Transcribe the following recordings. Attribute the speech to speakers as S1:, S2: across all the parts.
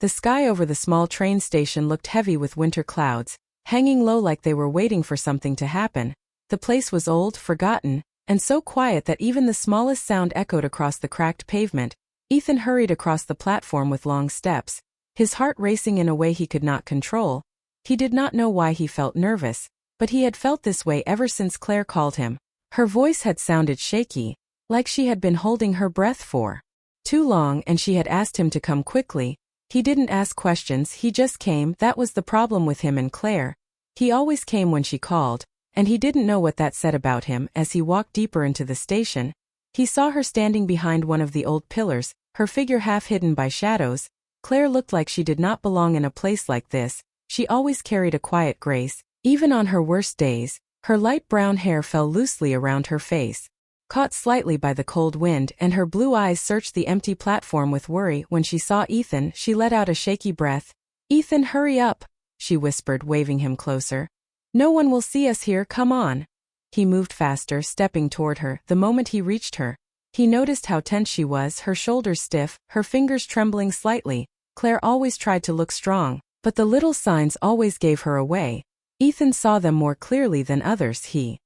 S1: The sky over the small train station looked heavy with winter clouds, hanging low like they were waiting for something to happen. The place was old, forgotten, and so quiet that even the smallest sound echoed across the cracked pavement. Ethan hurried across the platform with long steps, his heart racing in a way he could not control. He did not know why he felt nervous, but he had felt this way ever since Claire called him. Her voice had sounded shaky, like she had been holding her breath for too long, and she had asked him to come quickly. He didn't ask questions, he just came. That was the problem with him and Claire. He always came when she called, and he didn't know what that said about him. As he walked deeper into the station, he saw her standing behind one of the old pillars, her figure half hidden by shadows. Claire looked like she did not belong in a place like this. She always carried a quiet grace, even on her worst days. Her light brown hair fell loosely around her face, caught slightly by the cold wind, and her blue eyes searched the empty platform with worry. When she saw Ethan, she let out a shaky breath. "Ethan, hurry up," she whispered, waving him closer. "No one will see us here, come on." He moved faster, stepping toward her. The moment he reached her, he noticed how tense she was, her shoulders stiff, her fingers trembling slightly. Claire always tried to look strong, but the little signs always gave her away. Ethan saw them more clearly than others. He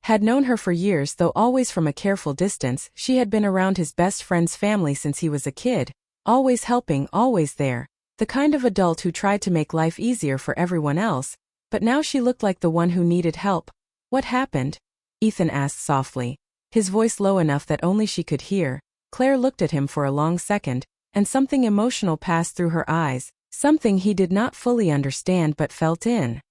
S1: had known her for years, though always from a careful distance. She had been around his best friend's family since he was a kid, always helping, always there, the kind of adult who tried to make life easier for everyone else, but now she looked like the one who needed help. "What happened?" Ethan asked softly, his voice low enough that only she could hear. Claire looked at him for a long second, and something emotional passed through her eyes, something he did not fully understand but felt in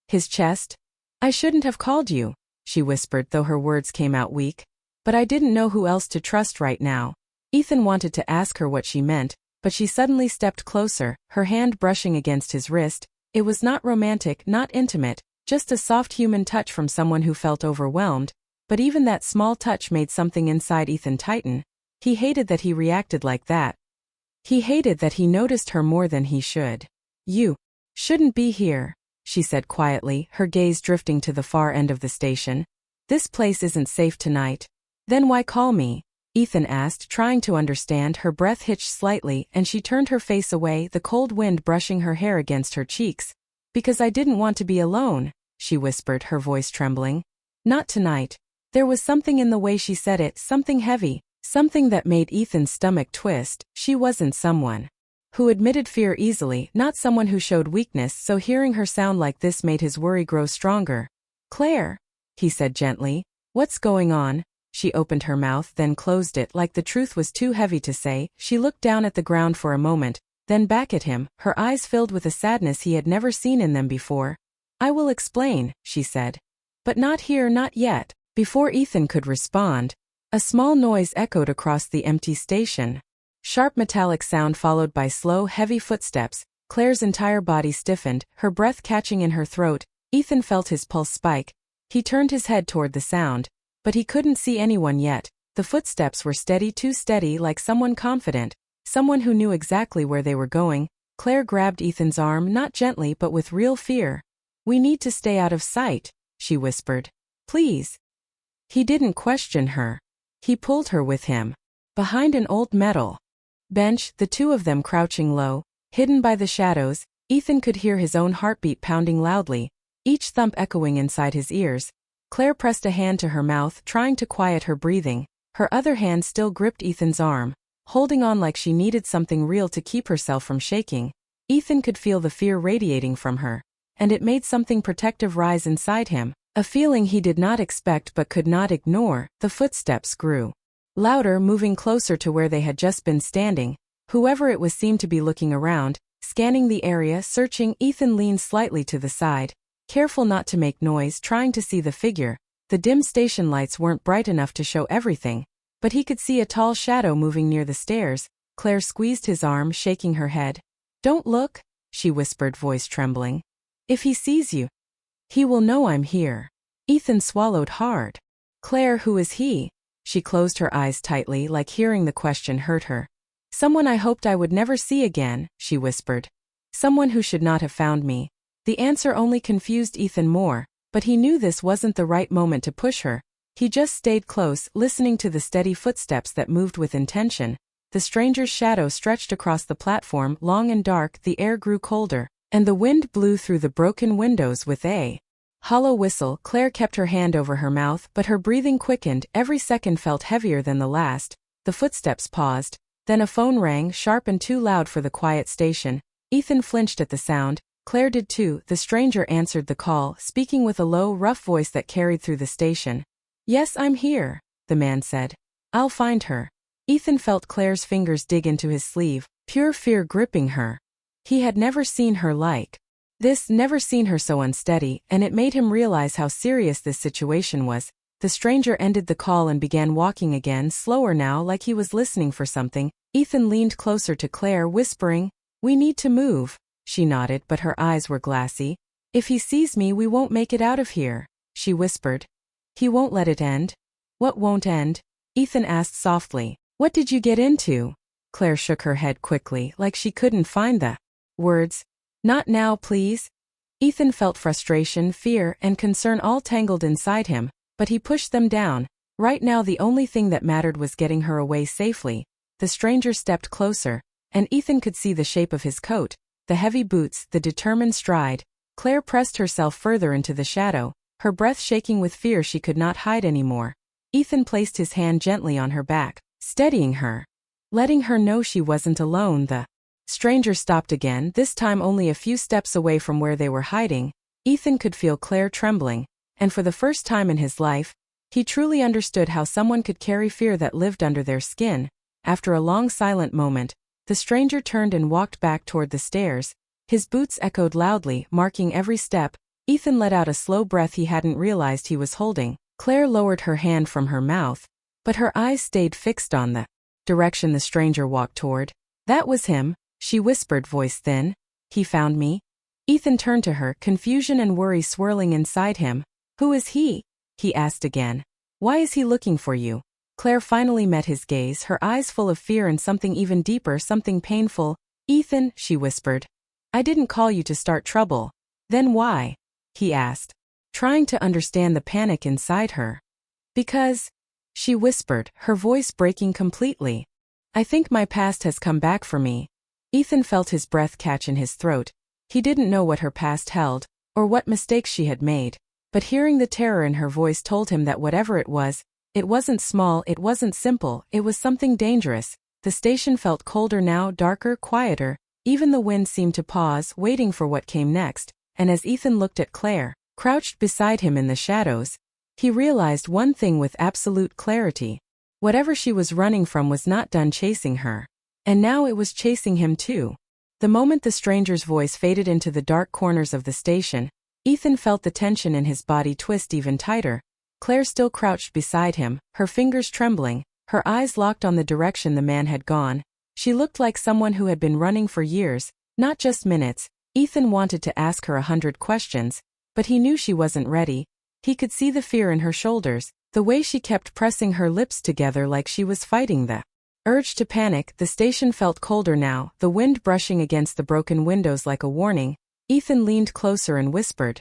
S1: his chest. "I shouldn't have called you," she whispered, though her words came out weak. "But I didn't know who else to trust right now." Ethan wanted to ask her what she meant, but she suddenly stepped closer, her hand brushing against his wrist. It was not romantic, not intimate, just a soft human touch from someone who felt overwhelmed, but even that small touch made something inside Ethan tighten. He hated that he reacted like that. He hated that he noticed her more than he should. "You shouldn't be here," she said quietly, her gaze drifting to the far end of the station. "This place isn't safe tonight." "Then why call me?" Ethan asked, trying to understand. Her breath hitched slightly, and she turned her face away, the cold wind brushing her hair against her cheeks. "Because I didn't want to be alone," she whispered, her voice trembling. "Not tonight." There was something in the way she said it, something heavy, something that made Ethan's stomach twist. She wasn't someone who admitted fear easily, not someone who showed weakness, so hearing her sound like this made his worry grow stronger. "Claire," he said gently, "what's going on?" She opened her mouth, then closed it, like the truth was too heavy to say. She looked down at the ground for a moment, then back at him, her eyes filled with a sadness he had never seen in them before. "I will explain," she said. "But not here, not yet." Before Ethan could respond, a small noise echoed across the empty station. Sharp metallic sound followed by slow, heavy footsteps. Claire's entire body stiffened, her breath catching in her throat. Ethan felt his pulse spike. He turned his head toward the sound, but he couldn't see anyone yet. The footsteps were steady, too steady, like someone confident, someone who knew exactly where they were going. Claire grabbed Ethan's arm, not gently but with real fear. "We need to stay out of sight," she whispered. "Please." He didn't question her. He pulled her with him. Behind an old metal bench, the two of them crouching low, hidden by the shadows, Ethan could hear his own heartbeat pounding loudly, each thump echoing inside his ears. Claire pressed a hand to her mouth, trying to quiet her breathing. Her other hand still gripped Ethan's arm, holding on like she needed something real to keep herself from shaking. Ethan could feel the fear radiating from her, and it made something protective rise inside him, a feeling he did not expect but could not ignore. The footsteps grew louder, moving closer to where they had just been standing. Whoever it was seemed to be looking around, scanning the area, searching. Ethan leaned slightly to the side, careful not to make noise, trying to see the figure. The dim station lights weren't bright enough to show everything, but he could see a tall shadow moving near the stairs. Claire squeezed his arm, shaking her head. "Don't look," she whispered, voice trembling. "If he sees you, he will know I'm here." Ethan swallowed hard. "Claire, who is he?" She closed her eyes tightly, like hearing the question hurt her. "Someone I hoped I would never see again," she whispered. "Someone who should not have found me." The answer only confused Ethan more, but he knew this wasn't the right moment to push her. He just stayed close, listening to the steady footsteps that moved with intention. The stranger's shadow stretched across the platform, long and dark. The air grew colder, and the wind blew through the broken windows with a hollow whistle. Claire kept her hand over her mouth, but her breathing quickened. Every second felt heavier than the last. The footsteps paused. Then a phone rang, sharp and too loud for the quiet station. Ethan flinched at the sound. Claire did too. The stranger answered the call, speaking with a low, rough voice that carried through the station. "Yes, I'm here," the man said. "I'll find her." Ethan felt Claire's fingers dig into his sleeve, pure fear gripping her. He had never seen her like this, never seen her so unsteady, and it made him realize how serious this situation was. The stranger ended the call and began walking again, slower now, like he was listening for something. Ethan leaned closer to Claire, whispering, "We need to move." She nodded, but her eyes were glassy. "If he sees me, we won't make it out of here," she whispered. "He won't let it end." "What won't end?" Ethan asked softly. "What did you get into?" Claire shook her head quickly, like she couldn't find the words. "Not now, please." Ethan felt frustration, fear, and concern all tangled inside him, but he pushed them down. Right now the only thing that mattered was getting her away safely. The stranger stepped closer, and Ethan could see the shape of his coat, the heavy boots, the determined stride. Claire pressed herself further into the shadow, her breath shaking with fear she could not hide anymore. Ethan placed his hand gently on her back, steadying her, letting her know she wasn't alone. The stranger stopped again, this time only a few steps away from where they were hiding. Ethan could feel Claire trembling, and for the first time in his life, he truly understood how someone could carry fear that lived under their skin. After a long silent moment, the stranger turned and walked back toward the stairs. His boots echoed loudly, marking every step. Ethan let out a slow breath he hadn't realized he was holding. Claire lowered her hand from her mouth, but her eyes stayed fixed on the direction the stranger walked toward. "That was him," she whispered, voice thin. "He found me." Ethan turned to her, confusion and worry swirling inside him. "Who is he?" he asked again. "Why is he looking for you?" Claire finally met his gaze, her eyes full of fear and something even deeper, something painful. "Ethan," she whispered, "I didn't call you to start trouble." "Then why?" he asked, trying to understand the panic inside her. "Because," she whispered, her voice breaking completely, "I think my past has come back for me." Ethan felt his breath catch in his throat. He didn't know what her past held, or what mistakes she had made, but hearing the terror in her voice told him that whatever it wasn't small, it wasn't simple, it was something dangerous. The station felt colder now, darker, quieter. Even the wind seemed to pause, waiting for what came next, and as Ethan looked at Claire, crouched beside him in the shadows, he realized one thing with absolute clarity. Whatever she was running from was not done chasing her. And now it was chasing him too. The moment the stranger's voice faded into the dark corners of the station, Ethan felt the tension in his body twist even tighter. Claire still crouched beside him, her fingers trembling, her eyes locked on the direction the man had gone. She looked like someone who had been running for years, not just minutes. Ethan wanted to ask her 100 questions, but he knew she wasn't ready. He could see the fear in her shoulders, the way she kept pressing her lips together like she was fighting the urge to panic. The station felt colder now, the wind brushing against the broken windows like a warning. Ethan leaned closer and whispered,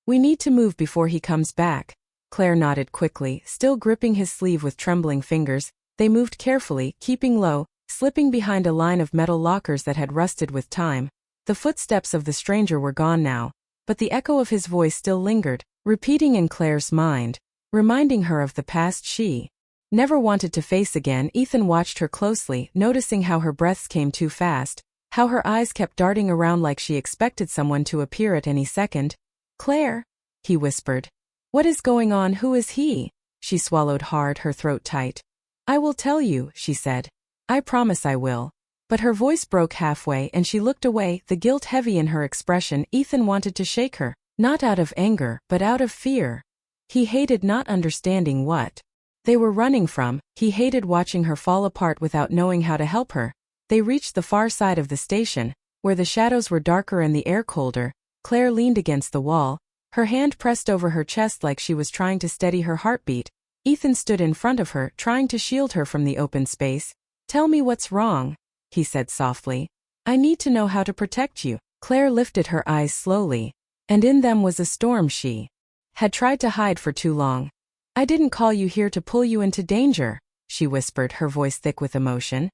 S1: "We need to move before he comes back." Claire nodded quickly, still gripping his sleeve with trembling fingers. They moved carefully, keeping low, slipping behind a line of metal lockers that had rusted with time. The footsteps of the stranger were gone now, but the echo of his voice still lingered, repeating in Claire's mind, reminding her of the past she never wanted to face again. Ethan watched her closely, noticing how her breaths came too fast, how her eyes kept darting around like she expected someone to appear at any second. "Claire," he whispered. "What is going on? Who is he?" She swallowed hard, her throat tight. "I will tell you," she said. "I promise I will." But her voice broke halfway and she looked away, the guilt heavy in her expression. Ethan wanted to shake her, not out of anger, but out of fear. He hated not understanding what they were running from. He hated watching her fall apart without knowing how to help her. They reached the far side of the station, where the shadows were darker and the air colder. Claire leaned against the wall, her hand pressed over her chest like she was trying to steady her heartbeat. Ethan stood in front of her, trying to shield her from the open space. "Tell me what's wrong," he said softly. "I need to know how to protect you." Claire lifted her eyes slowly, and in them was a storm she had tried to hide for too long. "I didn't call you here to pull you into danger," she whispered, her voice thick with emotion.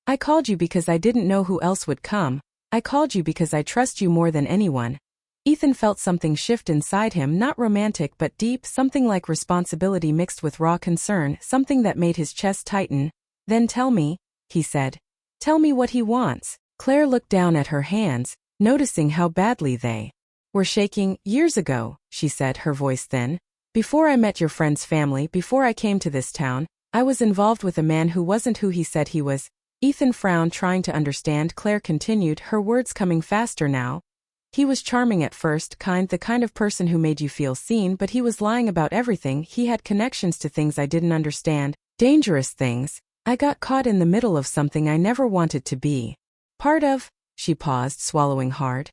S1: I called you because I didn't know who else would come. I called you because I trust you more than anyone. Ethan felt something shift inside him, not romantic but deep, something like responsibility mixed with raw concern, something that made his chest tighten. Then tell me, he said. Tell me what he wants. Claire looked down at her hands, noticing how badly they were shaking. Years ago, she said, her voice thin. Before I met your friend's family, before I came to this town, I was involved with a man who wasn't who he said he was. Ethan frowned, trying to understand. Claire continued, her words coming faster now. He was charming at first, kind, the kind of person who made you feel seen, but he was lying about everything. He had connections to things I didn't understand, dangerous things. I got caught in the middle of something I never wanted to be part of. She paused, swallowing hard.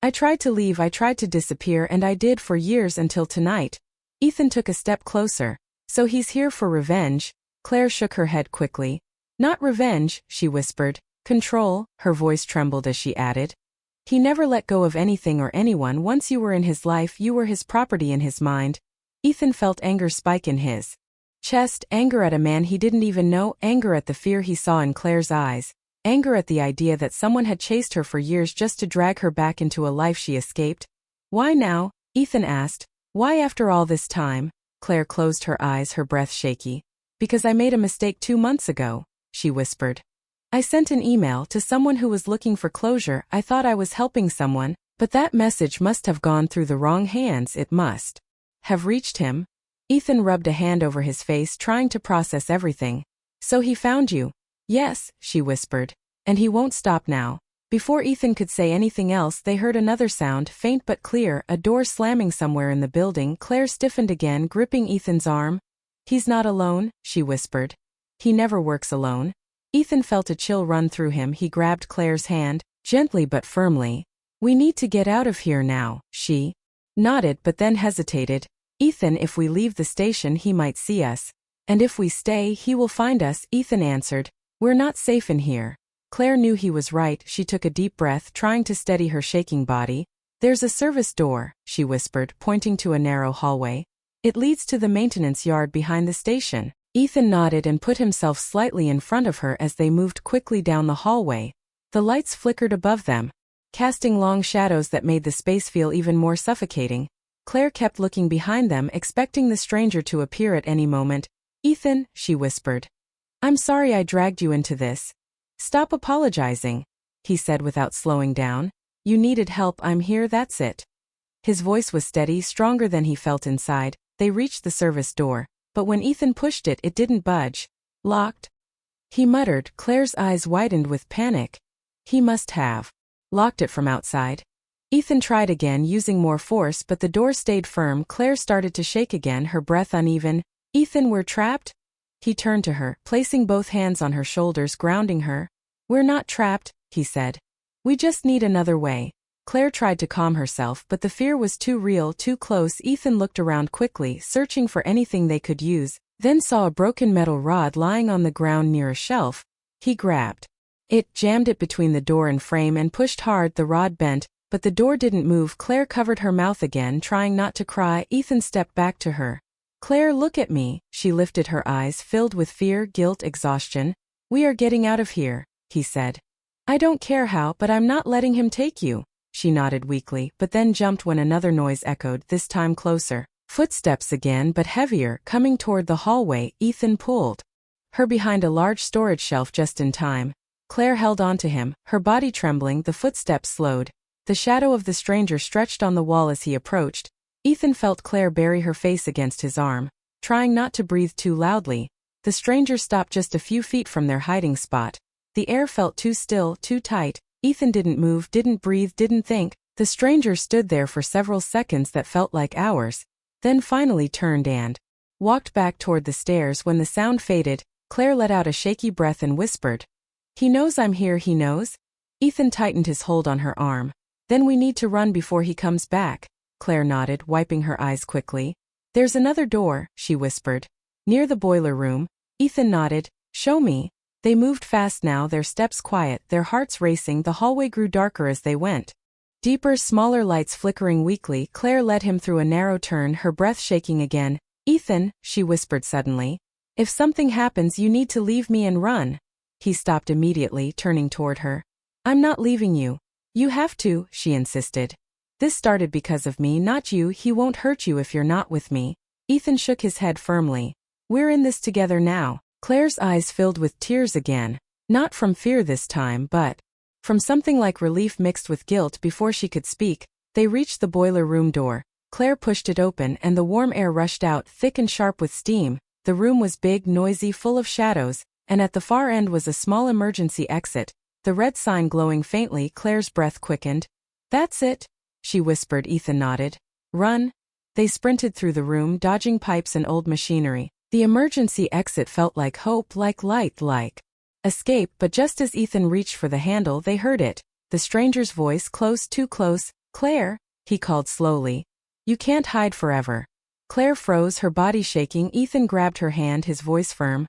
S1: I tried to leave, I tried to disappear, and I did for years until tonight. Ethan took a step closer. So he's here for revenge? Claire shook her head quickly. Not revenge, she whispered. Control. Her voice trembled as she added. He never let go of anything or anyone. Once you were in his life, you were his property in his mind. Ethan felt anger spike in his chest, anger at a man he didn't even know, anger at the fear he saw in Claire's eyes, anger at the idea that someone had chased her for years just to drag her back into a life she escaped. Why now? Ethan asked. Why after all this time? Claire closed her eyes, her breath shaky. Because I made a mistake 2 months ago, she whispered. I sent an email to someone who was looking for closure. I thought I was helping someone, but that message must have gone through the wrong hands. It must have reached him. Ethan rubbed a hand over his face, trying to process everything. So he found you? Yes, she whispered. And he won't stop now. Before Ethan could say anything else, they heard another sound, faint but clear, a door slamming somewhere in the building. Claire stiffened again, gripping Ethan's arm. He's not alone, she whispered. He never works alone. Ethan felt a chill run through him. He grabbed Claire's hand, gently but firmly. We need to get out of here now, she nodded but then hesitated. Ethan, if we leave the station he might see us. And if we stay he will find us, Ethan answered. We're not safe in here. Claire knew he was right. She took a deep breath, trying to steady her shaking body. There's a service door, she whispered, pointing to a narrow hallway. It leads to the maintenance yard behind the station. Ethan nodded and put himself slightly in front of her as they moved quickly down the hallway. The lights flickered above them, casting long shadows that made the space feel even more suffocating. Claire kept looking behind them, expecting the stranger to appear at any moment. Ethan, she whispered. I'm sorry I dragged you into this. Stop apologizing, he said without slowing down. You needed help, I'm here, that's it. His voice was steady, stronger than he felt inside. They reached the service door, but when Ethan pushed it, it didn't budge. Locked? He muttered. Claire's eyes widened with panic. He must have locked it from outside. Ethan tried again, using more force, but the door stayed firm. Claire started to shake again, her breath uneven. Ethan, we're trapped? He turned to her, placing both hands on her shoulders, grounding her. We're not trapped, he said. We just need another way. Claire tried to calm herself, but the fear was too real, too close. Ethan looked around quickly, searching for anything they could use, then saw a broken metal rod lying on the ground near a shelf. He grabbed it, jammed it between the door and frame, and pushed hard. The rod bent, but the door didn't move. Claire covered her mouth again, trying not to cry. Ethan stepped back to her. Claire, look at me. She lifted her eyes, filled with fear, guilt, exhaustion. We are getting out of here, he said. I don't care how, but I'm not letting him take you. She nodded weakly, but then jumped when another noise echoed, this time closer. Footsteps again, but heavier, coming toward the hallway. Ethan pulled her behind a large storage shelf just in time. Claire held on to him, her body trembling. The footsteps slowed. The shadow of the stranger stretched on the wall as he approached. Ethan felt Claire bury her face against his arm, trying not to breathe too loudly. The stranger stopped just a few feet from their hiding spot. The air felt too still, too tight. Ethan didn't move, didn't breathe, didn't think. The stranger stood there for several seconds that felt like hours, then finally turned and walked back toward the stairs. When the sound faded, Claire let out a shaky breath and whispered, He knows I'm here, he knows? Ethan tightened his hold on her arm. Then we need to run before he comes back. Claire nodded, wiping her eyes quickly. There's another door, she whispered. Near the boiler room. Ethan nodded. Show me. They moved fast now, their steps quiet, their hearts racing. The hallway grew darker as they went. Deeper, smaller lights flickering weakly. Claire led him through a narrow turn, her breath shaking again. Ethan, she whispered suddenly. If something happens, you need to leave me and run. He stopped immediately, turning toward her. I'm not leaving you. You have to, she insisted. This started because of me, not you. He won't hurt you if you're not with me. Ethan shook his head firmly. We're in this together now. Claire's eyes filled with tears again. Not from fear this time, but from something like relief mixed with guilt. Before she could speak, they reached the boiler room door. Claire pushed it open and the warm air rushed out, thick and sharp with steam. The room was big, noisy, full of shadows, and at the far end was a small emergency exit, the red sign glowing faintly. Claire's breath quickened. That's it, she whispered. Ethan nodded. Run. They sprinted through the room, dodging pipes and old machinery. The emergency exit felt like hope, like light, like escape, but just as Ethan reached for the handle, they heard it. The stranger's voice, close, too close. Claire, he called slowly. You can't hide forever. Claire froze, her body shaking. Ethan grabbed her hand, his voice firm.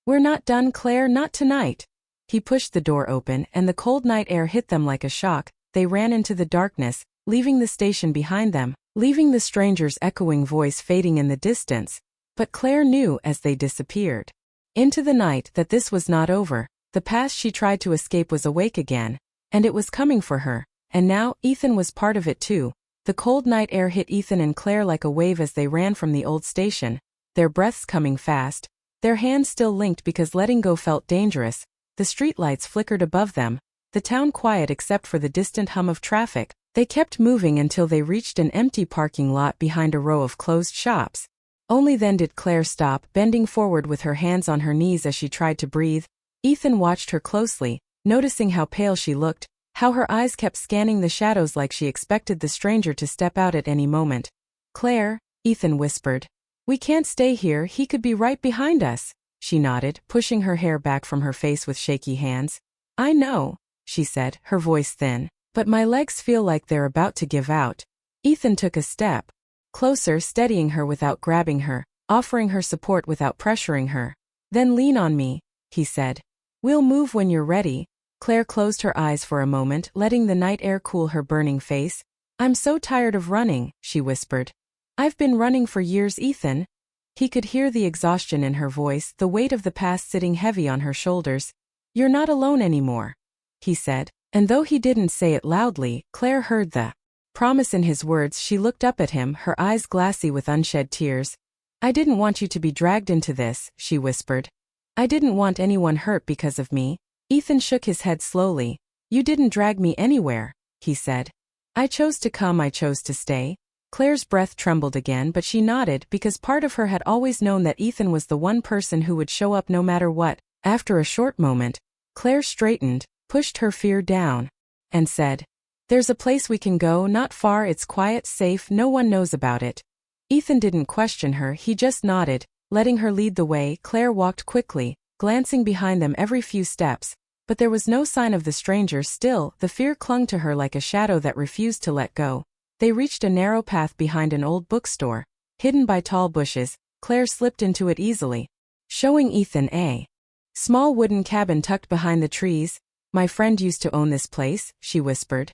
S1: We're not done, Claire, not tonight. He pushed the door open, and the cold night air hit them like a shock. They ran into the darkness, leaving the station behind them, leaving the stranger's echoing voice fading in the distance. But Claire knew as they disappeared into the night that this was not over. The past she tried to escape was awake again, and it was coming for her. And now, Ethan was part of it too. The cold night air hit Ethan and Claire like a wave as they ran from the old station, their breaths coming fast, their hands still linked because letting go felt dangerous. The streetlights flickered above them, the town quiet except for the distant hum of traffic. They kept moving until they reached an empty parking lot behind a row of closed shops. Only then did Claire stop, bending forward with her hands on her knees as she tried to breathe. Ethan watched her closely, noticing how pale she looked, how her eyes kept scanning the shadows like she expected the stranger to step out at any moment. Claire, Ethan whispered. We can't stay here, he could be right behind us. She nodded, pushing her hair back from her face with shaky hands. I know, she said, her voice thin, but my legs feel like they're about to give out. Ethan took a step closer, steadying her without grabbing her, offering her support without pressuring her. Then lean on me, he said. We'll move when you're ready. Claire closed her eyes for a moment, letting the night air cool her burning face. I'm so tired of running, she whispered. I've been running for years, Ethan. He could hear the exhaustion in her voice, the weight of the past sitting heavy on her shoulders. You're not alone anymore, he said, and though he didn't say it loudly, Claire heard the promise in his words. She looked up at him, her eyes glassy with unshed tears. I didn't want you to be dragged into this, she whispered. I didn't want anyone hurt because of me. Ethan shook his head slowly. You didn't drag me anywhere, he said. I chose to come, I chose to stay. Claire's breath trembled again, but she nodded because part of her had always known that Ethan was the one person who would show up no matter what. After a short moment, Claire straightened, pushed her fear down, and said, There's a place we can go, not far, it's quiet, safe, no one knows about it. Ethan didn't question her, he just nodded, letting her lead the way. Claire walked quickly, glancing behind them every few steps, but there was no sign of the stranger. Still, the fear clung to her like a shadow that refused to let go. They reached a narrow path behind an old bookstore, hidden by tall bushes. Claire slipped into it easily, showing Ethan a small wooden cabin tucked behind the trees. My friend used to own this place, she whispered.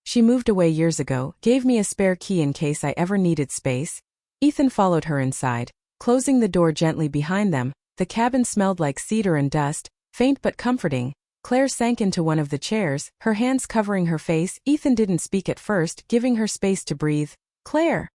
S1: She moved away years ago, gave me a spare key in case I ever needed space. Ethan followed her inside, closing the door gently behind them. The cabin smelled like cedar and dust, faint but comforting. Claire sank into one of the chairs, her hands covering her face. Ethan didn't speak at first, giving her space to breathe. Claire,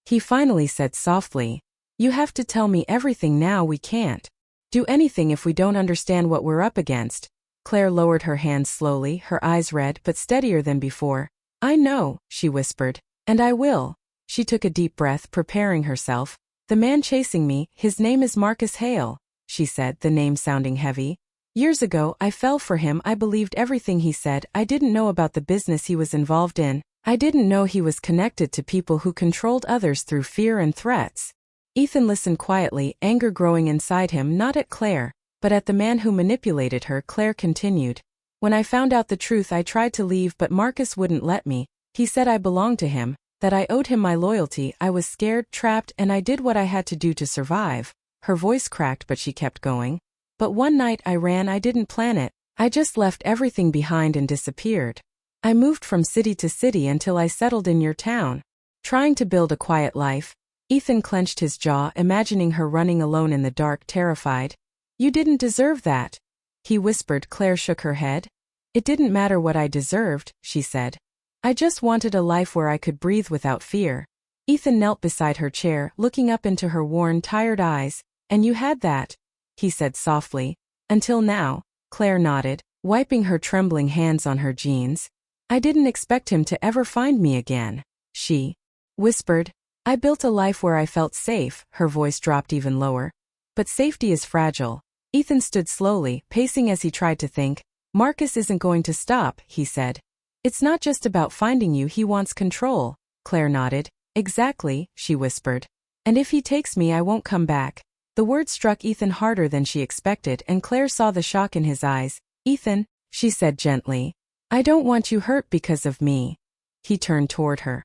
S1: he finally said softly. You have to tell me everything now. We can't do anything if we don't understand what we're up against. Claire lowered her hands slowly, her eyes red but steadier than before. I know, she whispered, and I will. She took a deep breath, preparing herself. The man chasing me, his name is Marcus Hale, she said, the name sounding heavy. Years ago, I fell for him. I believed everything he said. I didn't know about the business he was involved in. I didn't know he was connected to people who controlled others through fear and threats. Ethan listened quietly, anger growing inside him, not at Claire, but at the man who manipulated her. Claire continued. When I found out the truth, I tried to leave, but Marcus wouldn't let me. He said I belonged to him, that I owed him my loyalty. I was scared, trapped, and I did what I had to do to survive. Her voice cracked, but she kept going. But one night I ran. I didn't plan it. I just left everything behind and disappeared. I moved from city to city until I settled in your town, trying to build a quiet life. Ethan clenched his jaw, imagining her running alone in the dark, terrified. You didn't deserve that, he whispered. Claire shook her head. It didn't matter what I deserved, she said. I just wanted a life where I could breathe without fear. Ethan knelt beside her chair, looking up into her worn, tired eyes. And you had that, he said softly. Until now, Claire nodded, wiping her trembling hands on her jeans. I didn't expect him to ever find me again, she whispered. I built a life where I felt safe, her voice dropped even lower. But safety is fragile. Ethan stood slowly, pacing as he tried to think. Marcus isn't going to stop, he said. It's not just about finding you, he wants control. Claire nodded. Exactly, she whispered. And if he takes me, I won't come back. The word struck Ethan harder than she expected, and Claire saw the shock in his eyes. Ethan, she said gently. I don't want you hurt because of me. He turned toward her.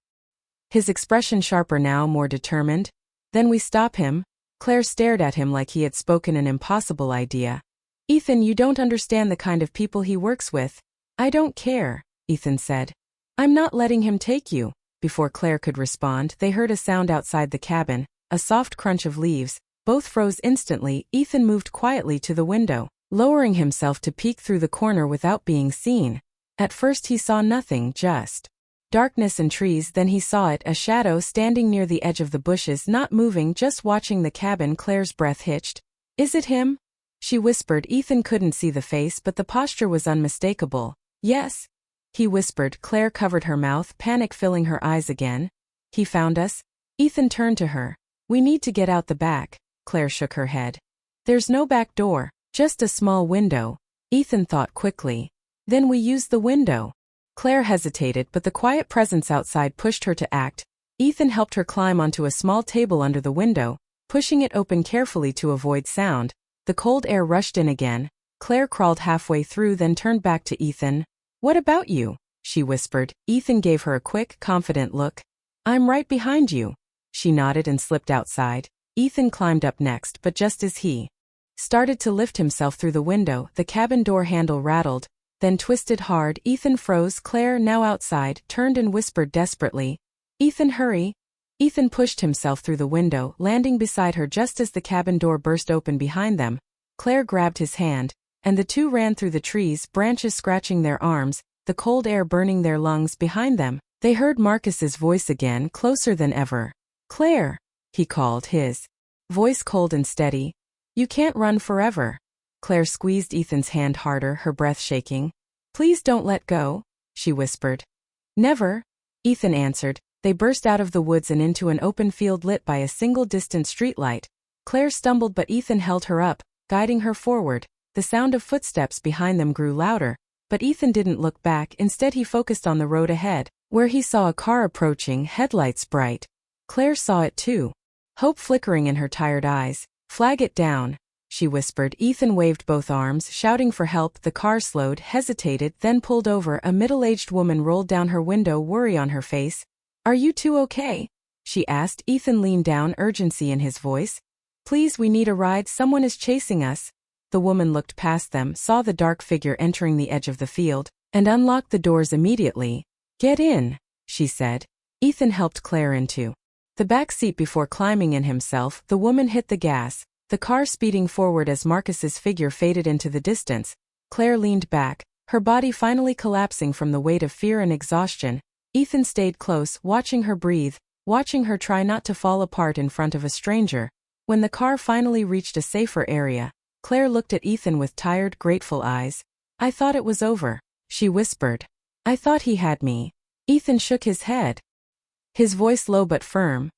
S1: His expression sharper now, more determined. Then we stop him? Claire stared at him like he had spoken an impossible idea. Ethan, you don't understand the kind of people he works with. I don't care, Ethan said. I'm not letting him take you. Before Claire could respond, they heard a sound outside the cabin, a soft crunch of leaves. Both froze instantly. Ethan moved quietly to the window, lowering himself to peek through the corner without being seen. At first he saw nothing, just darkness and trees. Then he saw it, a shadow standing near the edge of the bushes, not moving, just watching the cabin. Claire's breath hitched. Is it him? She whispered. Ethan couldn't see the face, but the posture was unmistakable. Yes, he whispered. Claire covered her mouth, panic filling her eyes again. He found us? Ethan turned to her. We need to get out the back. Claire shook her head. There's no back door, just a small window. Ethan thought quickly. Then we use the window. Claire hesitated, but the quiet presence outside pushed her to act. Ethan helped her climb onto a small table under the window, pushing it open carefully to avoid sound. The cold air rushed in again. Claire crawled halfway through, then turned back to Ethan. What about you? She whispered. Ethan gave her a quick, confident look. I'm right behind you. She nodded and slipped outside. Ethan climbed up next, but just as he started to lift himself through the window, the cabin door handle rattled, then twisted hard. Ethan froze. Claire, now outside, turned and whispered desperately. Ethan, hurry. Ethan pushed himself through the window, landing beside her just as the cabin door burst open behind them. Claire grabbed his hand, and the two ran through the trees, branches scratching their arms, the cold air burning their lungs. Behind them, they heard Marcus's voice again, closer than ever. Claire, he called, his voice cold and steady. You can't run forever. Claire squeezed Ethan's hand harder, her breath shaking. Please don't let go, she whispered. Never, Ethan answered. They burst out of the woods and into an open field lit by a single distant streetlight. Claire stumbled, but Ethan held her up, guiding her forward. The sound of footsteps behind them grew louder, but Ethan didn't look back. Instead, he focused on the road ahead, where he saw a car approaching, headlights bright. Claire saw it too, hope flickering in her tired eyes. Flag it down, she whispered. Ethan waved both arms, shouting for help. The car slowed, hesitated, then pulled over. A middle-aged woman rolled down her window, worry on her face. Are you two okay? She asked. Ethan leaned down, urgency in his voice. Please, we need a ride. Someone is chasing us. The woman looked past them, saw the dark figure entering the edge of the field, and unlocked the doors immediately. Get in, she said. Ethan helped Claire into the back seat before climbing in himself. The woman hit the gas, the car speeding forward as Marcus's figure faded into the distance. Claire leaned back, her body finally collapsing from the weight of fear and exhaustion. Ethan stayed close, watching her breathe, watching her try not to fall apart in front of a stranger. When the car finally reached a safer area, Claire looked at Ethan with tired, grateful eyes. I thought it was over, she whispered. I thought he had me. Ethan shook his head, his voice low but firm.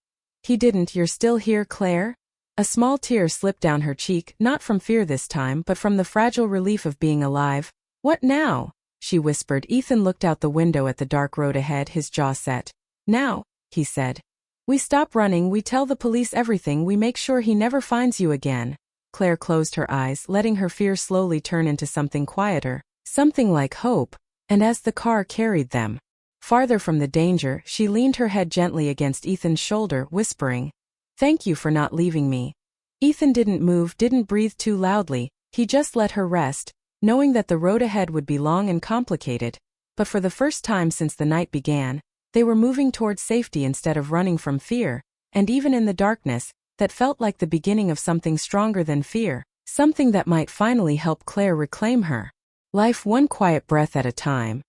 S1: He didn't. You're still here, Claire? A small tear slipped down her cheek, not from fear this time, but from the fragile relief of being alive. What now? She whispered. Ethan looked out the window at the dark road ahead, his jaw set. Now, he said. We stop running, we tell the police everything, we make sure he never finds you again. Claire closed her eyes, letting her fear slowly turn into something quieter, something like hope. And as the car carried them farther from the danger, she leaned her head gently against Ethan's shoulder, whispering, Thank you for not leaving me. Ethan didn't move, didn't breathe too loudly. He just let her rest, knowing that the road ahead would be long and complicated. But for the first time since the night began, they were moving towards safety instead of running from fear, and even in the darkness, that felt like the beginning of something stronger than fear. something that might finally help Claire reclaim her life one quiet breath at a time.